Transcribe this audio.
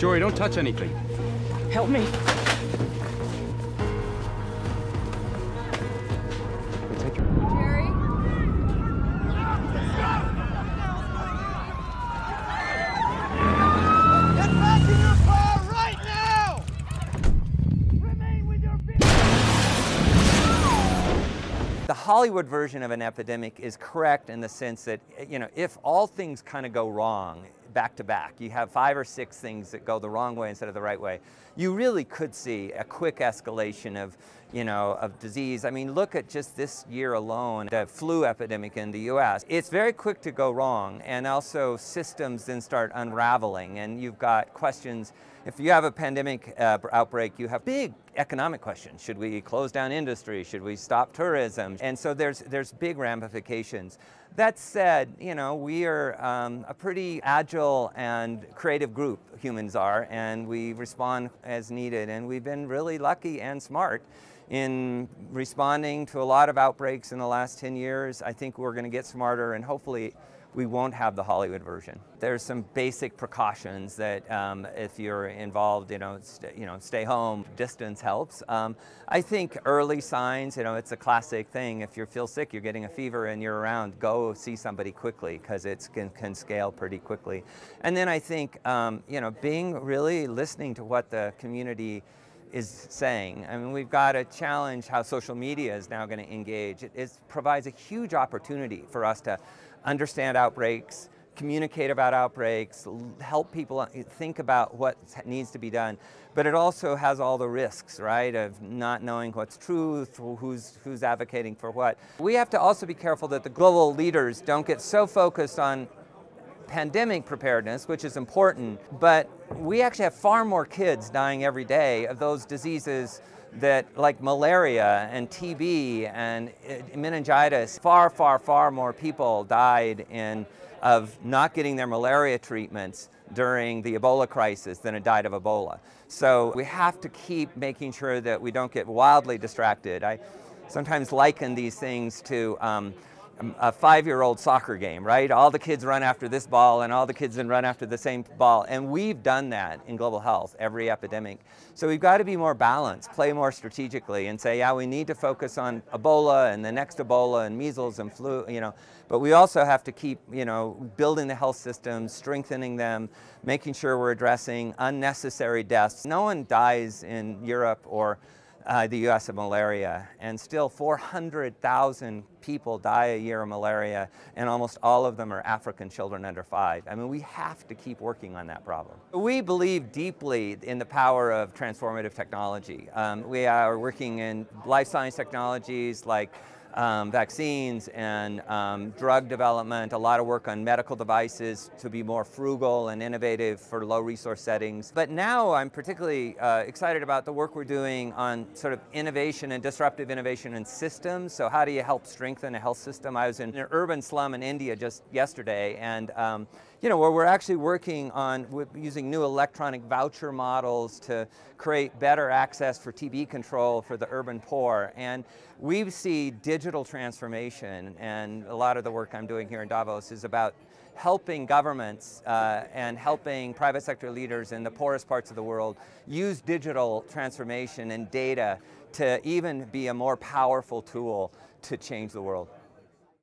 Jory, don't touch anything. Help me. Jerry? Get back in your car right now! Remain with your vehicle! The Hollywood version of an epidemic is correct in the sense that, you know, if all things kind of go wrong back to back, you have 5 or 6 things that go the wrong way instead of the right way, you really could see a quick escalation of, you know, of disease. I mean, look at just this year alone, the flu epidemic in the US. It's very quick to go wrong, and also systems then start unraveling, and you've got questions. If you have a pandemic outbreak, you have big economic questions. Should we close down industry? Should we stop tourism? And so there's big ramifications. That said, you know, we are a pretty agile and creative group, humans are, and we respond as needed. And we've been really lucky and smart in responding to a lot of outbreaks in the last 10 years. I think we're going to get smarter, and hopefully we won't have the Hollywood version. There's some basic precautions that if you're involved, stay home, distance helps. I think early signs, you know, it's a classic thing. If you feel sick, you're getting a fever and you're around, go see somebody quickly, because it can scale pretty quickly. And then I think, being really listening to what the community is saying. I mean, we've got to challenge how social media is now going to engage. It provides a huge opportunity for us to understand outbreaks, communicate about outbreaks, help people think about what needs to be done. But it also has all the risks, right, of not knowing what's truth, who's advocating for what. We have to also be careful that the global leaders don't get so focused on pandemic preparedness, which is important, but we actually have far more kids dying every day of those diseases that, like malaria and TB and meningitis. Far more people died of not getting their malaria treatments during the Ebola crisis than had died of Ebola. So we have to keep making sure that we don't get wildly distracted. I sometimes liken these things to a 5-year-old soccer game, right? All the kids run after this ball and all the kids then run after the same ball. And we've done that in global health, every epidemic. So we've got to be more balanced, play more strategically, and say, yeah, we need to focus on Ebola and the next Ebola and measles and flu, you know. But we also have to keep, you know, building the health systems, strengthening them, making sure we're addressing unnecessary deaths. No one dies in Europe or the US of malaria, and still 400,000 people die a year of malaria, and almost all of them are African children under 5. I mean, we have to keep working on that problem. We believe deeply in the power of transformative technology. We are working in life science technologies like vaccines and drug development, a lot of work on medical devices to be more frugal and innovative for low resource settings. But now I'm particularly excited about the work we're doing on sort of innovation and disruptive innovation in systems. So how do you help strengthen a health system? I was in an urban slum in India just yesterday, and where we're actually working on using new electronic voucher models to create better access for TB control for the urban poor. And we see digital transformation, and a lot of the work I'm doing here in Davos is about helping governments and helping private sector leaders in the poorest parts of the world use digital transformation and data to even be a more powerful tool to change the world.